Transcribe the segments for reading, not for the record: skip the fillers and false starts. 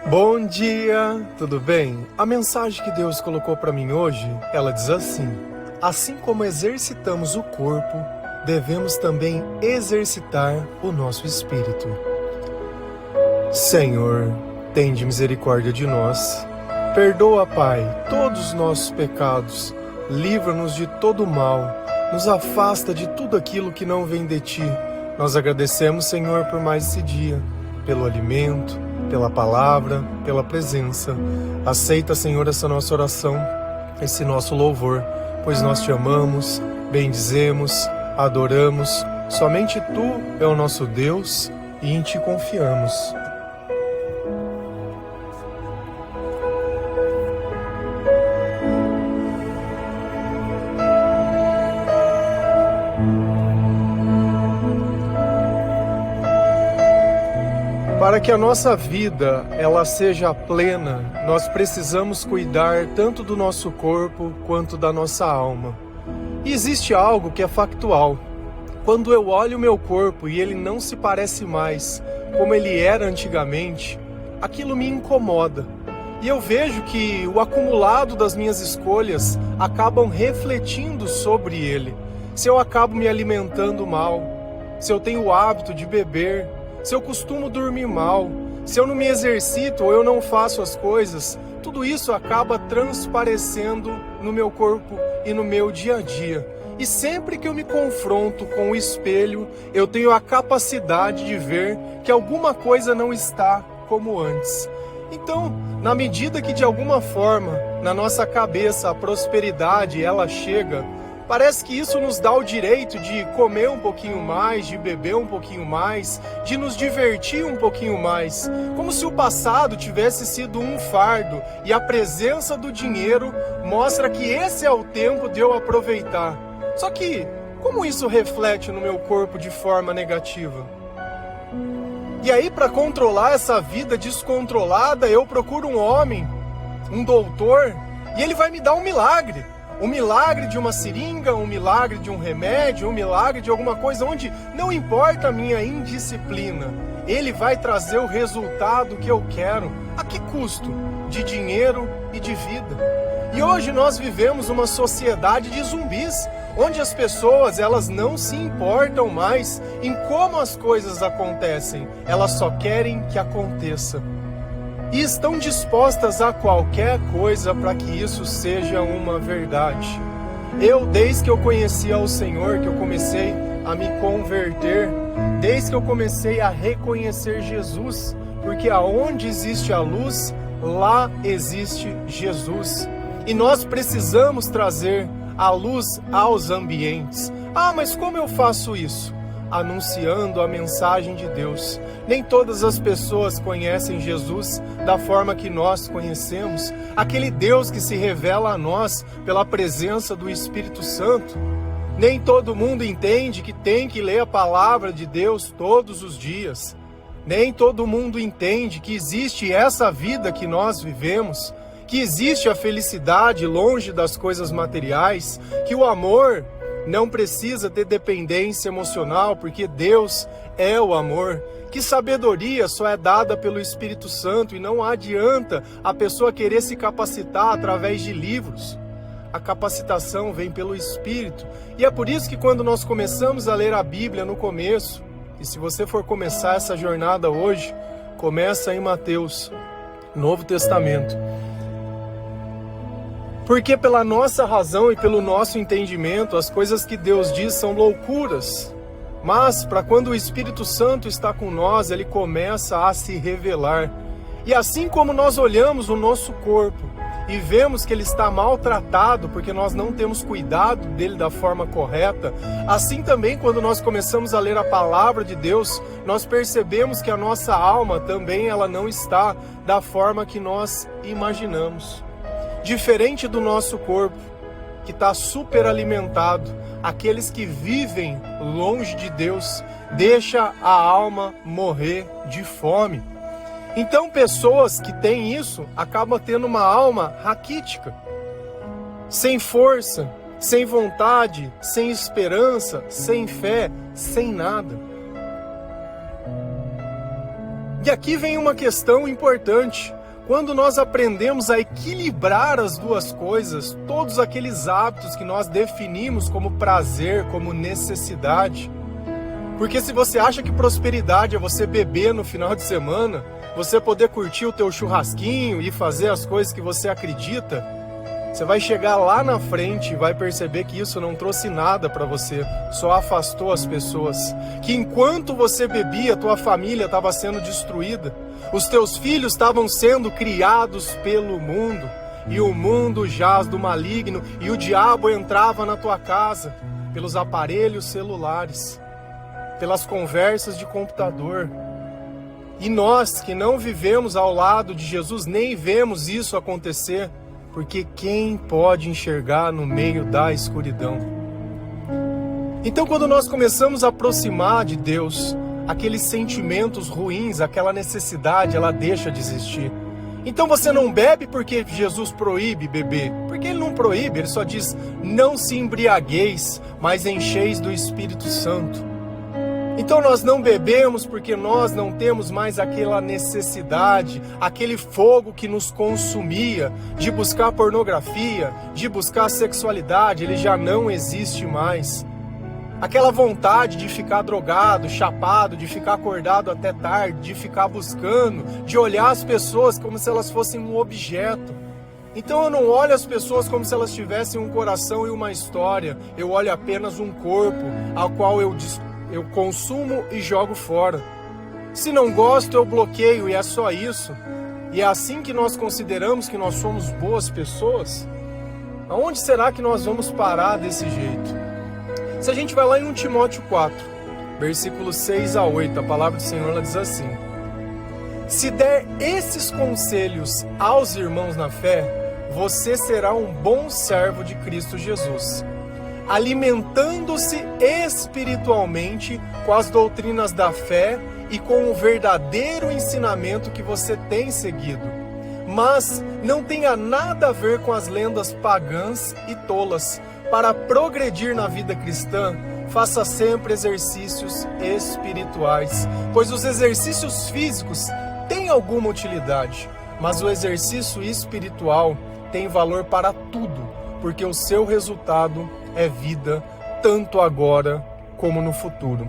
Bom dia, tudo bem? A mensagem que Deus colocou para mim hoje, ela diz assim como exercitamos o corpo, devemos também exercitar o nosso espírito. Senhor, tende misericórdia de nós. Perdoa, Pai, todos os nossos pecados. Livra-nos de todo mal. Nos afasta de tudo aquilo que não vem de Ti. Nós agradecemos, Senhor, por mais esse dia, pelo alimento, pela palavra, pela presença. Aceita, Senhor, essa nossa oração, esse nosso louvor, pois nós Te amamos, bendizemos, adoramos. Somente Tu é o nosso Deus e em Ti confiamos. Para que a nossa vida ela seja plena, nós precisamos cuidar tanto do nosso corpo quanto da nossa alma. E existe algo que é factual. Quando eu olho o meu corpo e ele não se parece mais como ele era antigamente, aquilo me incomoda. E eu vejo que o acumulado das minhas escolhas acabam refletindo sobre ele. Se eu acabo me alimentando mal, se eu tenho o hábito de beber, se eu costumo dormir mal, se eu não me exercito ou eu não faço as coisas, tudo isso acaba transparecendo no meu corpo e no meu dia a dia. E sempre que eu me confronto com o espelho, eu tenho a capacidade de ver que alguma coisa não está como antes. Então, na medida que de alguma forma, na nossa cabeça, a prosperidade ela chega, parece que isso nos dá o direito de comer um pouquinho mais, de beber um pouquinho mais, de nos divertir um pouquinho mais. Como se o passado tivesse sido um fardo e a presença do dinheiro mostra que esse é o tempo de eu aproveitar. Só que, como isso reflete no meu corpo de forma negativa? E aí, para controlar essa vida descontrolada, eu procuro um homem, um doutor, e ele vai me dar um milagre. Um milagre de uma seringa, um milagre de um remédio, um milagre de alguma coisa onde não importa a minha indisciplina. Ele vai trazer o resultado que eu quero. A que custo? De dinheiro e de vida. E hoje nós vivemos uma sociedade de zumbis, onde as pessoas elas não se importam mais em como as coisas acontecem. Elas só querem que aconteça. E estão dispostas a qualquer coisa para que isso seja uma verdade. Eu, desde que eu conheci ao Senhor, que eu comecei a me converter, desde que eu comecei a reconhecer Jesus, porque aonde existe a luz, lá existe Jesus. E nós precisamos trazer a luz aos ambientes. Ah, mas como eu faço isso? Anunciando a mensagem de Deus. Nem todas as pessoas conhecem Jesus da forma que nós conhecemos, aquele Deus que se revela a nós pela presença do Espírito Santo. Nem todo mundo entende que tem que ler a palavra de Deus todos os dias. Nem todo mundo entende que existe essa vida que nós vivemos, que existe a felicidade longe das coisas materiais, que o amor não precisa ter dependência emocional, porque Deus é o amor. Que sabedoria só é dada pelo Espírito Santo e não adianta a pessoa querer se capacitar através de livros. A capacitação vem pelo Espírito. E é por isso que quando nós começamos a ler a Bíblia no começo, e se você for começar essa jornada hoje, começa em Mateus, Novo Testamento. Porque pela nossa razão e pelo nosso entendimento, as coisas que Deus diz são loucuras. Mas, para quando o Espírito Santo está com nós, ele começa a se revelar. E assim como nós olhamos o nosso corpo e vemos que ele está maltratado, porque nós não temos cuidado dele da forma correta, assim também quando nós começamos a ler a palavra de Deus, nós percebemos que a nossa alma também ela não está da forma que nós imaginamos. Diferente do nosso corpo, que está super alimentado, aqueles que vivem longe de Deus, deixa a alma morrer de fome. Então pessoas que têm isso, acabam tendo uma alma raquítica, sem força, sem vontade, sem esperança, sem fé, sem nada. E aqui vem uma questão importante. Quando nós aprendemos a equilibrar as duas coisas, todos aqueles hábitos que nós definimos como prazer, como necessidade. Porque se você acha que prosperidade é você beber no final de semana, você poder curtir o teu churrasquinho e fazer as coisas que você acredita, você vai chegar lá na frente e vai perceber que isso não trouxe nada para você, só afastou as pessoas. Que enquanto você bebia, tua família estava sendo destruída, os teus filhos estavam sendo criados pelo mundo, e o mundo jaz do maligno, e o diabo entrava na tua casa pelos aparelhos celulares, pelas conversas de computador. E nós que não vivemos ao lado de Jesus, nem vemos isso acontecer, porque quem pode enxergar no meio da escuridão? Então, quando nós começamos a aproximar de Deus, aqueles sentimentos ruins, aquela necessidade, ela deixa de existir. Então você não bebe porque Jesus proíbe beber, porque Ele não proíbe, Ele só diz, não se embriagueis, mas encheis do Espírito Santo. Então nós não bebemos porque nós não temos mais aquela necessidade, aquele fogo que nos consumia de buscar pornografia, de buscar sexualidade, ele já não existe mais. Aquela vontade de ficar drogado, chapado, de ficar acordado até tarde, de ficar buscando, de olhar as pessoas como se elas fossem um objeto. Então eu não olho as pessoas como se elas tivessem um coração e uma história, eu olho apenas um corpo ao qual eu consumo e jogo fora. Se não gosto, eu bloqueio, e é só isso. E é assim que nós consideramos que nós somos boas pessoas? Aonde será que nós vamos parar desse jeito? Se a gente vai lá em 1 Timóteo 4, versículos 6 a 8, a palavra do Senhor ela diz assim: se der esses conselhos aos irmãos na fé, você será um bom servo de Cristo Jesus, alimentando-se espiritualmente com as doutrinas da fé e com o verdadeiro ensinamento que você tem seguido. Mas não tenha nada a ver com as lendas pagãs e tolas. Para progredir na vida cristã, faça sempre exercícios espirituais, pois os exercícios físicos têm alguma utilidade, mas o exercício espiritual tem valor para tudo, porque o seu resultado é vida, tanto agora como no futuro.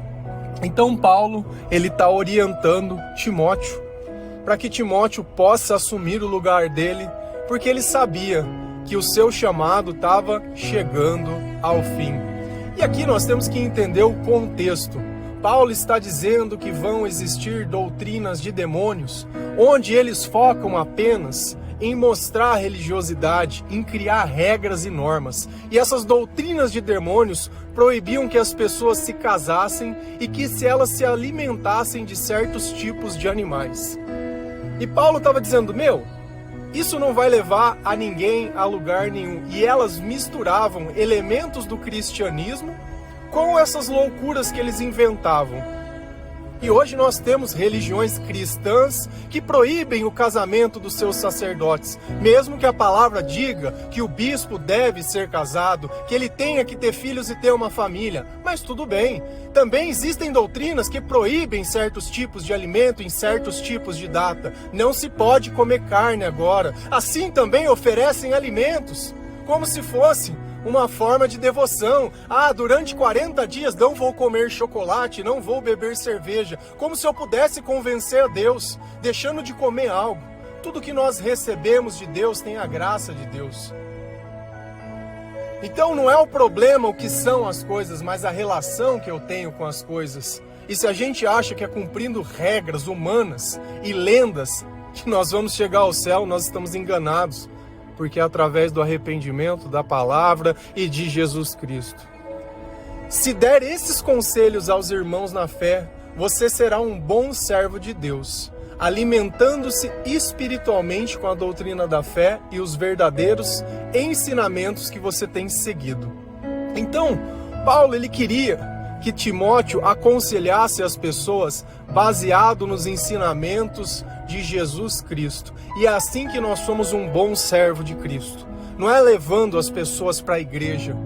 Então Paulo, ele está orientando Timóteo, para que Timóteo possa assumir o lugar dele, porque ele sabia que o seu chamado estava chegando ao fim. E aqui nós temos que entender o contexto. Paulo está dizendo que vão existir doutrinas de demônios, onde eles focam apenas em mostrar religiosidade, em criar regras e normas. E essas doutrinas de demônios proibiam que as pessoas se casassem e que se elas se alimentassem de certos tipos de animais. E Paulo estava dizendo, isso não vai levar a ninguém a lugar nenhum. E elas misturavam elementos do cristianismo com essas loucuras que eles inventavam. E hoje nós temos religiões cristãs que proíbem o casamento dos seus sacerdotes, mesmo que a palavra diga que o bispo deve ser casado, que ele tenha que ter filhos e ter uma família. Mas tudo bem. Também existem doutrinas que proíbem certos tipos de alimento em certos tipos de data. Não se pode comer carne agora. Assim também oferecem alimentos, como se fosse uma forma de devoção. Durante 40 dias não vou comer chocolate, não vou beber cerveja. Como se eu pudesse convencer a Deus, deixando de comer algo. Tudo que nós recebemos de Deus tem a graça de Deus. Então não é o problema o que são as coisas, mas a relação que eu tenho com as coisas. E se a gente acha que é cumprindo regras humanas e lendas que nós vamos chegar ao céu, nós estamos enganados. Porque é através do arrependimento, da palavra e de Jesus Cristo. Se der esses conselhos aos irmãos na fé, você será um bom servo de Deus, alimentando-se espiritualmente com a doutrina da fé e os verdadeiros ensinamentos que você tem seguido. Então, Paulo ele queria que Timóteo aconselhasse as pessoas baseado nos ensinamentos de Jesus Cristo. E é assim que nós somos um bom servo de Cristo. Não é levando as pessoas para a igreja,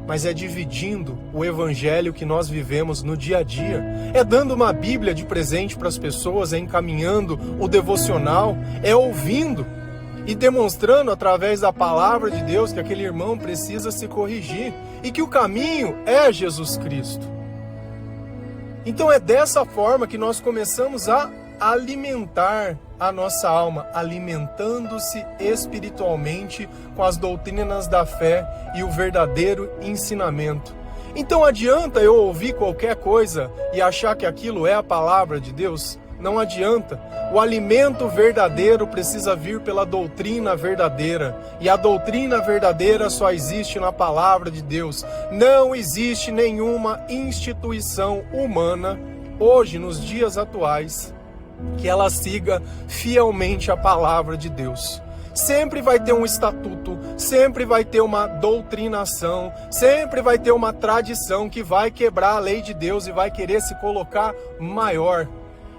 mas é dividindo o evangelho que nós vivemos no dia a dia. É dando uma Bíblia de presente para as pessoas, é encaminhando o devocional, é ouvindo e demonstrando através da palavra de Deus que aquele irmão precisa se corrigir e que o caminho é Jesus Cristo. Então é dessa forma que nós começamos a alimentar a nossa alma, alimentando-se espiritualmente com as doutrinas da fé e o verdadeiro ensinamento. Então adianta eu ouvir qualquer coisa e achar que aquilo é a palavra de Deus? Não adianta. O alimento verdadeiro precisa vir pela doutrina verdadeira. E a doutrina verdadeira só existe na palavra de Deus. Não existe nenhuma instituição humana, hoje, nos dias atuais, que ela siga fielmente a palavra de Deus. Sempre vai ter um estatuto, sempre vai ter uma doutrinação, sempre vai ter uma tradição que vai quebrar a lei de Deus e vai querer se colocar maior.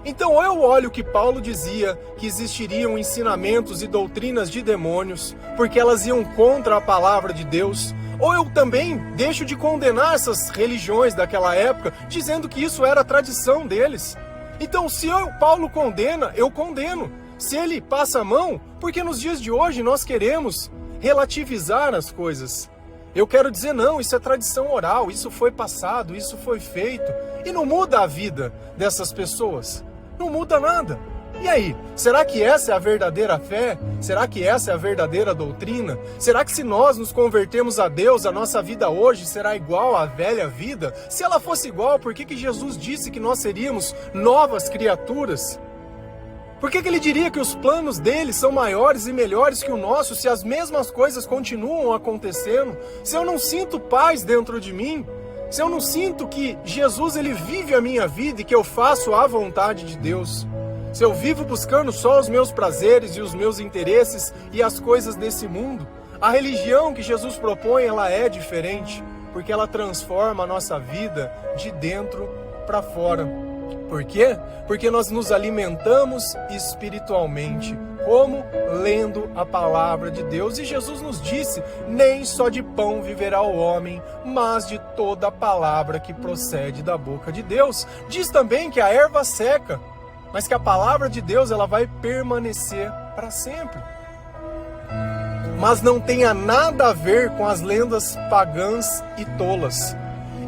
Então, ou eu olho o que Paulo dizia, que existiriam ensinamentos e doutrinas de demônios, porque elas iam contra a palavra de Deus, ou eu também deixo de condenar essas religiões daquela época, dizendo que isso era a tradição deles. Então, se Paulo condena, eu condeno. Se ele passa a mão, porque nos dias de hoje nós queremos relativizar as coisas. Eu quero dizer, não, isso é tradição oral, isso foi passado, isso foi feito. E não muda a vida dessas pessoas. Não muda nada. E aí, será que essa é a verdadeira fé? Será que essa é a verdadeira doutrina? Será que se nós nos convertermos a Deus, a nossa vida hoje será igual à velha vida? Se ela fosse igual, por que Jesus disse que nós seríamos novas criaturas? Por que ele diria que os planos dele são maiores e melhores que o nosso, se as mesmas coisas continuam acontecendo? Se eu não sinto paz dentro de mim? Se eu não sinto que Jesus ele vive a minha vida e que eu faço a vontade de Deus? Se eu vivo buscando só os meus prazeres e os meus interesses e as coisas desse mundo? A religião que Jesus propõe, ela é diferente, porque ela transforma a nossa vida de dentro para fora. Por quê? Porque nós nos alimentamos espiritualmente, como lendo a palavra de Deus. E Jesus nos disse, nem só de pão viverá o homem, mas de toda a palavra que procede da boca de Deus. Diz também que a erva seca, mas que a palavra de Deus ela vai permanecer para sempre. Mas não tenha nada a ver com as lendas pagãs e tolas.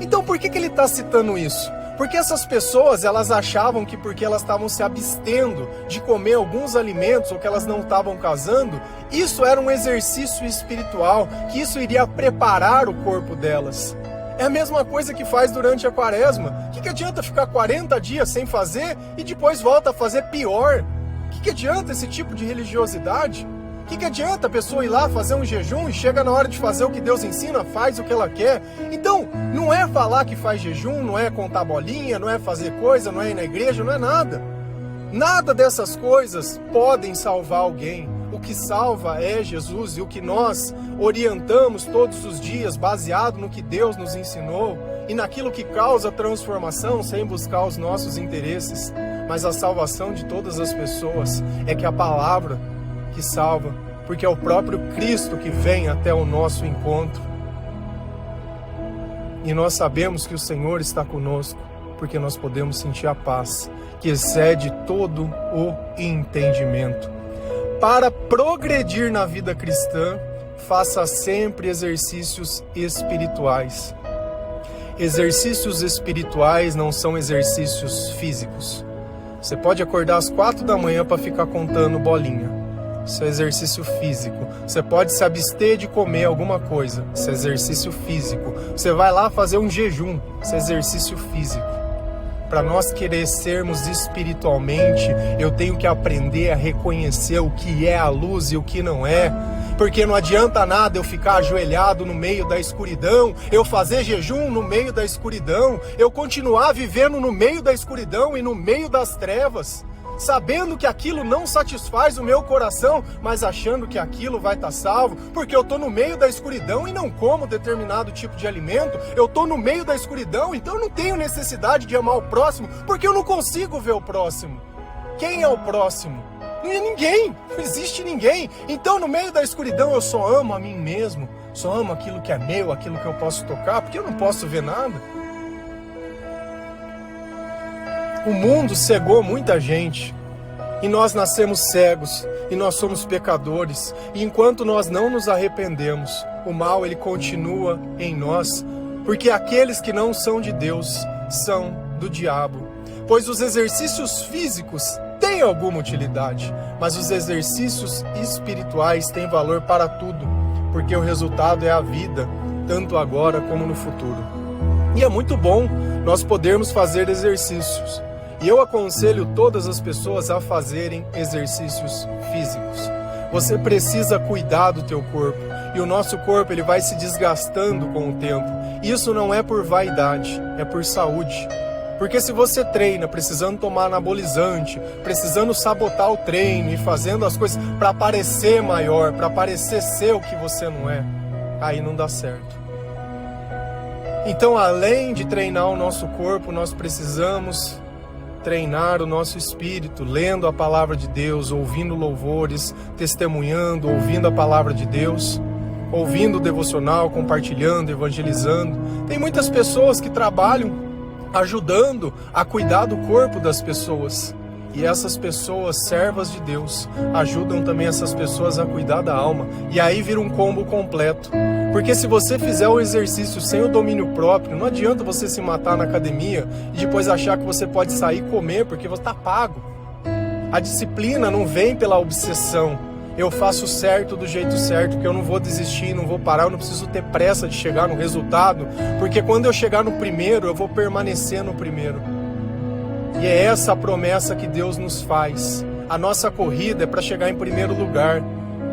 Então por que ele está citando isso? Porque essas pessoas, elas achavam que porque elas estavam se abstendo de comer alguns alimentos ou que elas não estavam casando, isso era um exercício espiritual, que isso iria preparar o corpo delas. É a mesma coisa que faz durante a quaresma. O que adianta ficar 40 dias sem fazer e depois volta a fazer pior? O que adianta esse tipo de religiosidade? O que adianta a pessoa ir lá fazer um jejum e chega na hora de fazer o que Deus ensina, faz o que ela quer? Então, não é falar que faz jejum, não é contar bolinha, não é fazer coisa, não é ir na igreja, não é nada. Nada dessas coisas podem salvar alguém. O que salva é Jesus e o que nós orientamos todos os dias, baseado no que Deus nos ensinou e naquilo que causa transformação sem buscar os nossos interesses. Mas a salvação de todas as pessoas é que a palavra que salva, porque é o próprio Cristo que vem até o nosso encontro. E nós sabemos que o Senhor está conosco, porque nós podemos sentir a paz, que excede todo o entendimento. Para progredir na vida cristã, faça sempre exercícios espirituais. Exercícios espirituais não são exercícios físicos. Você pode acordar às 4 da manhã para ficar contando bolinha. Isso é exercício físico. Você pode se abster de comer alguma coisa. Isso é exercício físico. Você vai lá fazer um jejum. Isso é exercício físico. Para nós crescermos espiritualmente, eu tenho que aprender a reconhecer o que é a luz e o que não é. Porque não adianta nada eu ficar ajoelhado no meio da escuridão, eu fazer jejum no meio da escuridão, eu continuar vivendo no meio da escuridão e no meio das trevas, sabendo que aquilo não satisfaz o meu coração, mas achando que aquilo vai estar salvo, porque eu estou no meio da escuridão e não como determinado tipo de alimento, eu estou no meio da escuridão, então eu não tenho necessidade de amar o próximo, porque eu não consigo ver o próximo. Quem é o próximo? Ninguém, não existe ninguém. Então no meio da escuridão eu só amo a mim mesmo, só amo aquilo que é meu, aquilo que eu posso tocar, porque eu não posso ver nada. O mundo cegou muita gente, e nós nascemos cegos, e nós somos pecadores, e enquanto nós não nos arrependemos, o mal ele continua em nós, porque aqueles que não são de Deus são do diabo. Pois os exercícios físicos têm alguma utilidade, mas os exercícios espirituais têm valor para tudo, porque o resultado é a vida, tanto agora como no futuro. E é muito bom nós podermos fazer exercícios. E eu aconselho todas as pessoas a fazerem exercícios físicos. Você precisa cuidar do teu corpo. E o nosso corpo ele vai se desgastando com o tempo. Isso não é por vaidade, é por saúde. Porque se você treina precisando tomar anabolizante, precisando sabotar o treino e fazendo as coisas para parecer maior, para parecer ser o que você não é, aí não dá certo. Então, além de treinar o nosso corpo, nós precisamos treinar o nosso espírito, lendo a palavra de Deus, ouvindo louvores, testemunhando, ouvindo a palavra de Deus, ouvindo o devocional, compartilhando, evangelizando. Tem muitas pessoas que trabalham ajudando a cuidar do corpo das pessoas. E essas pessoas, servas de Deus, ajudam também essas pessoas a cuidar da alma. E aí vira um combo completo. Porque se você fizer o exercício sem o domínio próprio, não adianta você se matar na academia e depois achar que você pode sair e comer porque você está pago. A disciplina não vem pela obsessão. Eu faço certo do jeito certo, que eu não vou desistir, não vou parar, eu não preciso ter pressa de chegar no resultado, porque quando eu chegar no primeiro, eu vou permanecer no primeiro. E é essa a promessa que Deus nos faz. A nossa corrida é para chegar em primeiro lugar.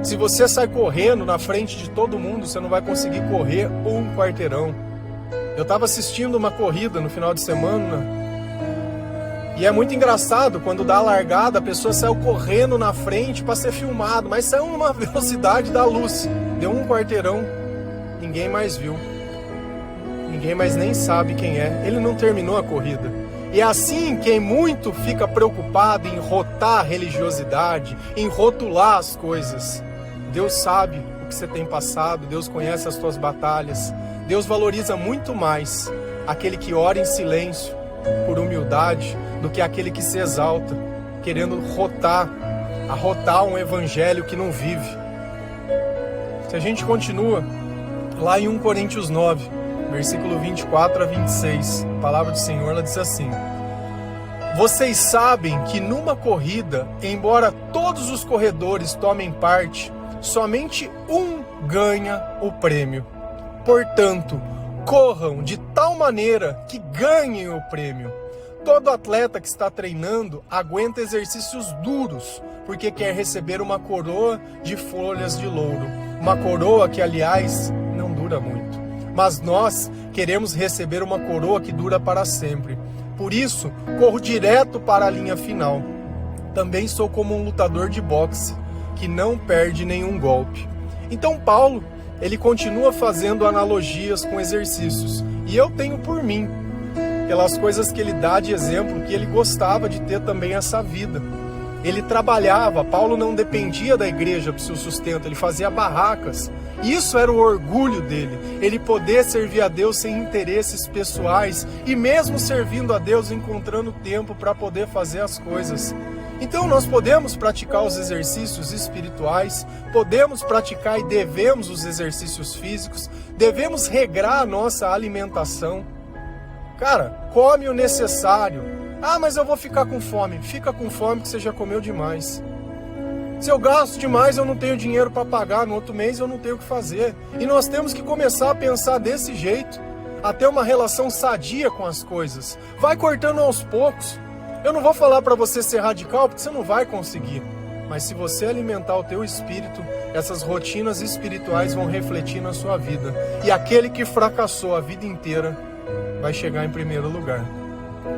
Se você sai correndo na frente de todo mundo, você não vai conseguir correr um quarteirão. Eu estava assistindo uma corrida no final de semana, e é muito engraçado, quando dá a largada, a pessoa saiu correndo na frente para ser filmado, mas saiu numa velocidade da luz. Deu um quarteirão, ninguém mais viu. Ninguém mais nem sabe quem é. Ele não terminou a corrida. E é assim quem muito fica preocupado em rotar a religiosidade, em rotular as coisas. Deus sabe o que você tem passado, Deus conhece as tuas batalhas. Deus valoriza muito mais aquele que ora em silêncio, por humildade, do que aquele que se exalta, querendo arrotar um evangelho que não vive. Se a gente continua, lá em 1 Coríntios 9, versículo 24 a 26, a palavra do Senhor ela diz assim: vocês sabem que numa corrida, embora todos os corredores tomem parte, somente um ganha o prêmio. Portanto, corram de tal maneira que ganhem o prêmio. Todo atleta que está treinando aguenta exercícios duros, porque quer receber uma coroa de folhas de louro. Uma coroa que, aliás, não dura muito. Mas nós queremos receber uma coroa que dura para sempre. Por isso, corro direto para a linha final. Também sou como um lutador de boxe, que não perde nenhum golpe. Então Paulo, ele continua fazendo analogias com exercícios. E eu tenho por mim, pelas coisas que ele dá de exemplo, que ele gostava de ter também essa vida. Ele trabalhava, Paulo não dependia da igreja para o seu sustento, ele fazia barracas. Isso era o orgulho dele, ele poder servir a Deus sem interesses pessoais e mesmo servindo a Deus encontrando tempo para poder fazer as coisas. Então nós podemos praticar os exercícios espirituais, podemos praticar e devemos os exercícios físicos, devemos regrar a nossa alimentação. Cara, come o necessário. Ah, mas eu vou ficar com fome. Fica com fome que você já comeu demais. Se eu gasto demais, eu não tenho dinheiro para pagar. No outro mês eu não tenho o que fazer. E nós temos que começar a pensar desse jeito, a ter uma relação sadia com as coisas. Vai cortando aos poucos. Eu não vou falar para você ser radical, porque você não vai conseguir. Mas se você alimentar o teu espírito, essas rotinas espirituais vão refletir na sua vida. E aquele que fracassou a vida inteira vai chegar em primeiro lugar.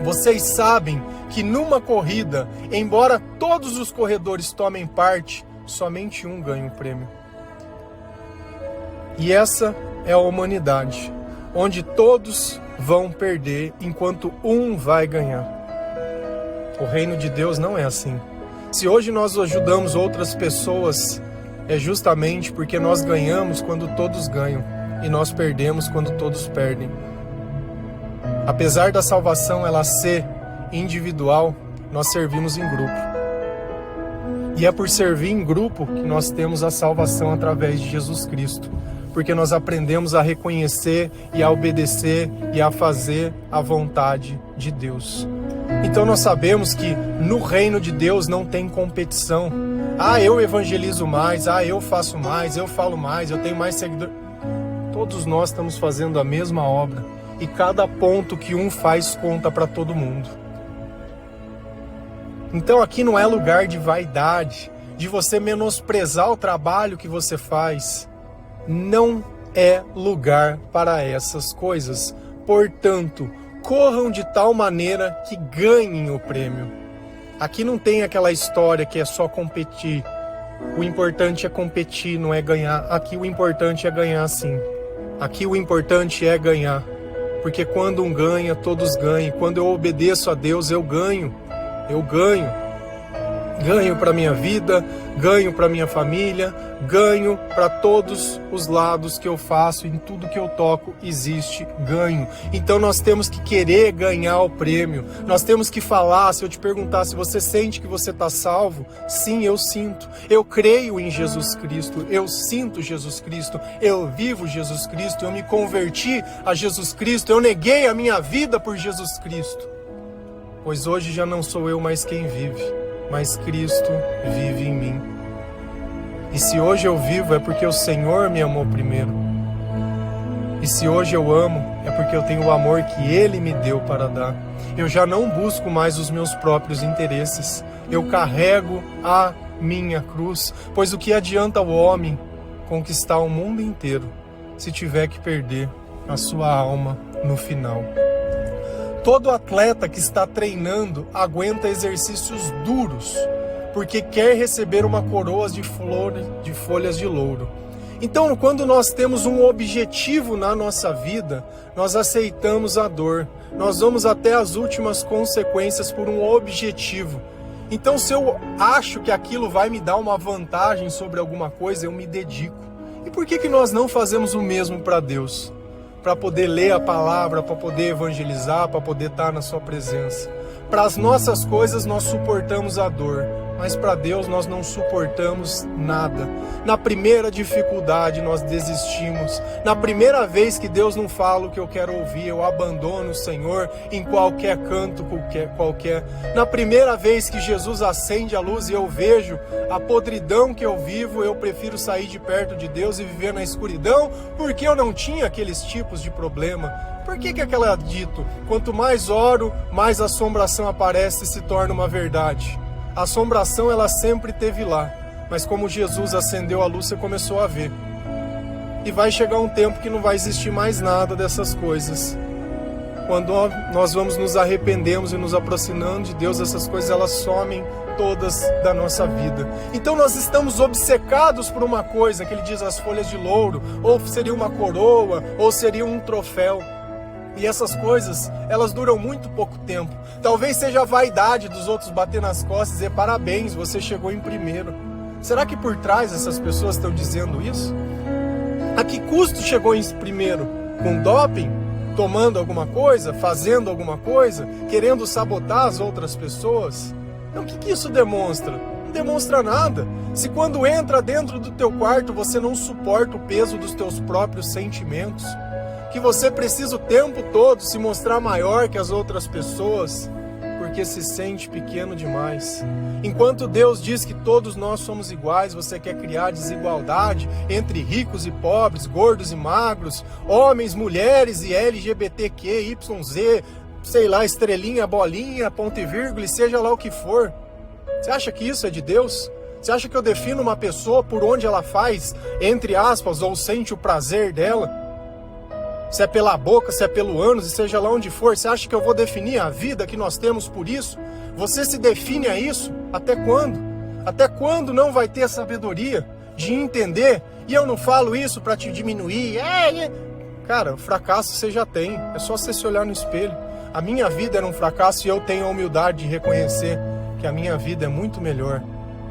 Vocês sabem que numa corrida, embora todos os corredores tomem parte, somente um ganha o prêmio. E essa é a humanidade, onde todos vão perder, enquanto um vai ganhar. O reino de Deus não é assim. Se hoje nós ajudamos outras pessoas é justamente porque nós ganhamos quando todos ganham e nós perdemos quando todos perdem. Apesar da salvação ela ser individual, nós servimos em grupo. E é por servir em grupo que nós temos a salvação através de Jesus Cristo. Porque nós aprendemos a reconhecer e a obedecer e a fazer a vontade de Deus. Então nós sabemos que no reino de Deus não tem competição. Eu evangelizo mais, eu faço mais, eu falo mais, eu tenho mais seguidores. Todos nós estamos fazendo a mesma obra. E cada ponto que um faz conta para todo mundo. Então aqui não é lugar de vaidade, de você menosprezar o trabalho que você faz. Não é lugar para essas coisas. Portanto, corram de tal maneira que ganhem o prêmio. Aqui não tem aquela história que é só competir. O importante é competir, não é ganhar. Aqui o importante é ganhar sim. Aqui o importante é ganhar. Porque quando um ganha, todos ganham. Quando eu obedeço a Deus, eu ganho. Eu ganho. Ganho para minha vida, ganho para minha família, ganho para todos os lados que eu faço, em tudo que eu toco existe ganho. Então nós temos que querer ganhar o prêmio. Nós temos que falar, se eu te perguntar se você sente que você está salvo, sim, eu sinto. Eu creio em Jesus Cristo, eu sinto Jesus Cristo, eu vivo Jesus Cristo, eu me converti a Jesus Cristo, eu neguei a minha vida por Jesus Cristo. Pois hoje já não sou eu mais quem vive, mas Cristo vive em mim. E se hoje eu vivo é porque o Senhor me amou primeiro. E se hoje eu amo é porque eu tenho o amor que Ele me deu para dar. Eu já não busco mais os meus próprios interesses. Eu carrego a minha cruz, pois o que adianta o homem conquistar o mundo inteiro se tiver que perder a sua alma no final? Todo atleta que está treinando aguenta exercícios duros, porque quer receber uma coroa de folhas de louro. Então, quando nós temos um objetivo na nossa vida, nós aceitamos a dor. Nós vamos até as últimas consequências por um objetivo. Então, se eu acho que aquilo vai me dar uma vantagem sobre alguma coisa, eu me dedico. E por que nós não fazemos o mesmo para Deus? Para poder ler a palavra, para poder evangelizar, para poder estar na sua presença. Para as nossas coisas nós suportamos a dor, mas para Deus nós não suportamos nada. Na primeira dificuldade nós desistimos. Na primeira vez que Deus não fala o que eu quero ouvir, eu abandono o Senhor em qualquer canto, qualquer. Na primeira vez que Jesus acende a luz e eu vejo a podridão que eu vivo, eu prefiro sair de perto de Deus e viver na escuridão, porque eu não tinha aqueles tipos de problema. Por que aquela dito? Quanto mais oro, mais assombração aparece e se torna uma verdade. A assombração ela sempre esteve lá, mas como Jesus acendeu a luz, você começou a ver. E vai chegar um tempo que não vai existir mais nada dessas coisas. Quando nós vamos nos arrependemos e nos aproximando de Deus, essas coisas elas somem todas da nossa vida. Então nós estamos obcecados por uma coisa, que ele diz as folhas de louro, ou seria uma coroa, ou seria um troféu. E essas coisas, elas duram muito pouco tempo. Talvez seja a vaidade dos outros bater nas costas e dizer parabéns, você chegou em primeiro. Será que por trás essas pessoas estão dizendo isso? A que custo chegou em primeiro? Com doping? Tomando alguma coisa? Fazendo alguma coisa? Querendo sabotar as outras pessoas? Então o que isso demonstra? Não demonstra nada. Se quando entra dentro do teu quarto você não suporta o peso dos teus próprios sentimentos, que você precisa o tempo todo se mostrar maior que as outras pessoas, porque se sente pequeno demais. Enquanto Deus diz que todos nós somos iguais, você quer criar desigualdade entre ricos e pobres, gordos e magros, homens, mulheres e LGBTQ, YZ, sei lá, estrelinha, bolinha, ponto e vírgula, e seja lá o que for. Você acha que isso é de Deus? Você acha que eu defino uma pessoa por onde ela faz, entre aspas, ou sente o prazer dela? Se é pela boca, se é pelo ânus, e seja lá onde for, você acha que eu vou definir a vida que nós temos por isso? Você se define a isso? Até quando? Até quando não vai ter a sabedoria de entender? E eu não falo isso para te diminuir. Cara, fracasso você já tem. É só você se olhar no espelho. A minha vida era um fracasso e eu tenho a humildade de reconhecer que a minha vida é muito melhor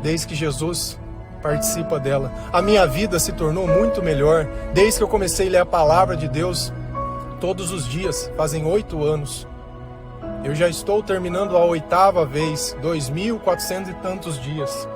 desde que Jesus participa dela. A minha vida se tornou muito melhor desde que eu comecei a ler a palavra de Deus todos os dias, fazem 8 anos. Eu já estou terminando a 8ª vez, 2.400 e tantos dias.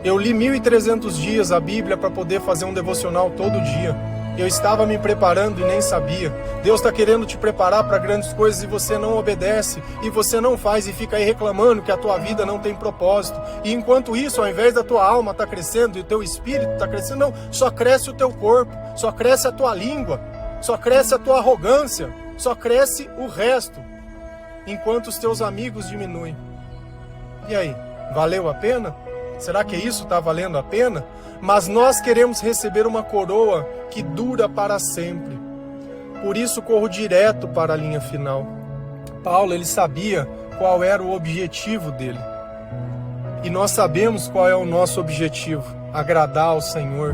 Eu li 1.300 dias a Bíblia para poder fazer um devocional todo dia. Eu estava me preparando e nem sabia. Deus está querendo te preparar para grandes coisas e você não obedece, e você não faz e fica aí reclamando que a tua vida não tem propósito. E enquanto isso, ao invés da tua alma estar crescendo e o teu espírito está crescendo, não, só cresce o teu corpo, só cresce a tua língua, só cresce a tua arrogância, só cresce o resto, enquanto os teus amigos diminuem. E aí, valeu a pena? Será que isso está valendo a pena? Mas nós queremos receber uma coroa que dura para sempre. Por isso corro direto para a linha final. Paulo, ele sabia qual era o objetivo dele. E nós sabemos qual é o nosso objetivo: agradar ao Senhor,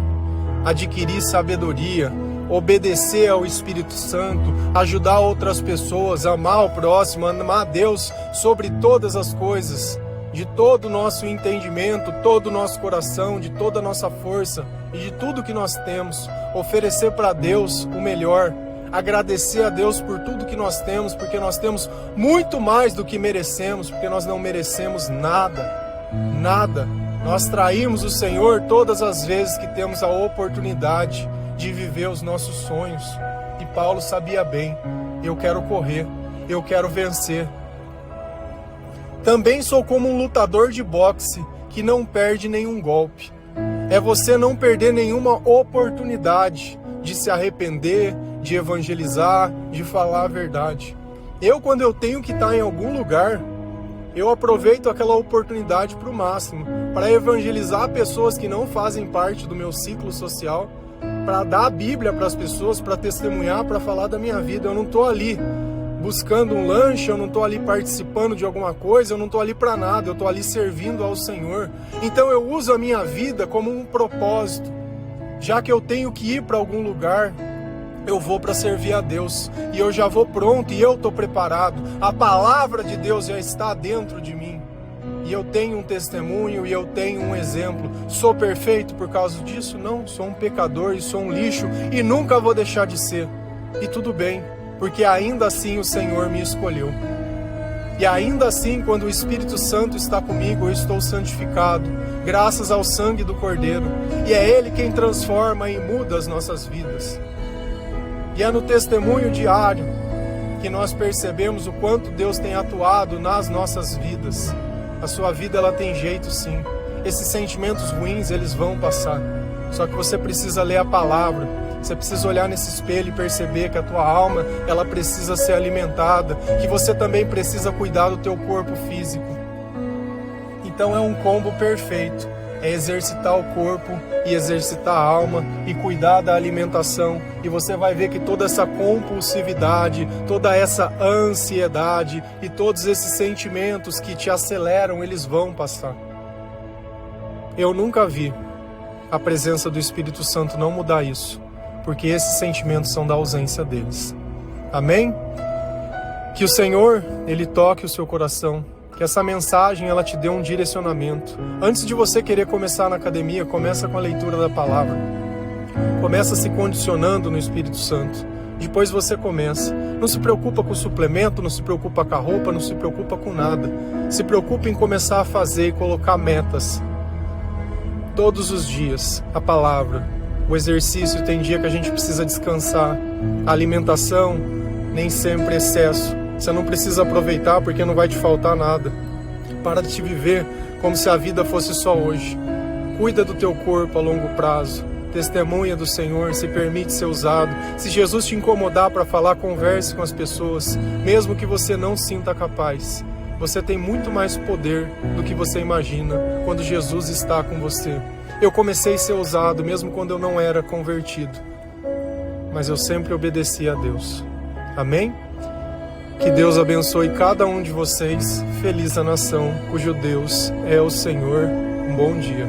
adquirir sabedoria, obedecer ao Espírito Santo, ajudar outras pessoas, amar o próximo, amar a Deus sobre todas as coisas, de todo o nosso entendimento, todo o nosso coração, de toda a nossa força e de tudo que nós temos, oferecer para Deus o melhor, agradecer a Deus por tudo que nós temos, porque nós temos muito mais do que merecemos, porque nós não merecemos nada, nada. Nós traímos o Senhor todas as vezes que temos a oportunidade de viver os nossos sonhos. E Paulo sabia bem: eu quero correr, eu quero vencer. Também sou como um lutador de boxe que não perde nenhum golpe. É você não perder nenhuma oportunidade de se arrepender, de evangelizar, de falar a verdade. Quando eu tenho que estar em algum lugar, eu aproveito aquela oportunidade para o máximo, para evangelizar pessoas que não fazem parte do meu ciclo social, para dar a Bíblia para as pessoas, para testemunhar, para falar da minha vida. Eu não estou ali buscando um lanche, eu não estou ali participando de alguma coisa, eu não estou ali para nada, eu estou ali servindo ao Senhor. Então eu uso a minha vida como um propósito. Já que eu tenho que ir para algum lugar, eu vou para servir a Deus, e eu já vou pronto, e eu estou preparado. A palavra de Deus já está dentro de mim, e eu tenho um testemunho, e eu tenho um exemplo. Sou perfeito por causa disso? Não, sou um pecador e sou um lixo, e nunca vou deixar de ser. E tudo bem, porque ainda assim o Senhor me escolheu. E ainda assim, quando o Espírito Santo está comigo, eu estou santificado, graças ao sangue do Cordeiro. E é Ele quem transforma e muda as nossas vidas. E é no testemunho diário que nós percebemos o quanto Deus tem atuado nas nossas vidas. A sua vida, ela tem jeito sim. Esses sentimentos ruins, eles vão passar. Só que você precisa ler a palavra. Você precisa olhar nesse espelho e perceber que a tua alma, ela precisa ser alimentada, que você também precisa cuidar do teu corpo físico. Então é um combo perfeito. É exercitar o corpo e exercitar a alma e cuidar da alimentação. E você vai ver que toda essa compulsividade, toda essa ansiedade e todos esses sentimentos que te aceleram, eles vão passar. Eu nunca vi a presença do Espírito Santo não mudar isso, porque esses sentimentos são da ausência deles. Amém? Que o Senhor, Ele toque o seu coração, que essa mensagem ela te dê um direcionamento. Antes de você querer começar na academia, começa com a leitura da palavra. Começa se condicionando no Espírito Santo. Depois você começa. Não se preocupa com o suplemento, não se preocupa com a roupa, não se preocupa com nada. Se preocupa em começar a fazer e colocar metas. Todos os dias, a palavra. O exercício, tem dia que a gente precisa descansar. A alimentação, nem sempre excesso. Você não precisa aproveitar porque não vai te faltar nada. Para de te viver como se a vida fosse só hoje. Cuida do teu corpo a longo prazo. Testemunha do Senhor, se permite ser usado. Se Jesus te incomodar para falar, converse com as pessoas, mesmo que você não sinta capaz. Você tem muito mais poder do que você imagina quando Jesus está com você. Eu comecei a ser usado mesmo quando eu não era convertido, mas eu sempre obedeci a Deus. Amém? Que Deus abençoe cada um de vocês. Feliz a nação cujo Deus é o Senhor. Um bom dia.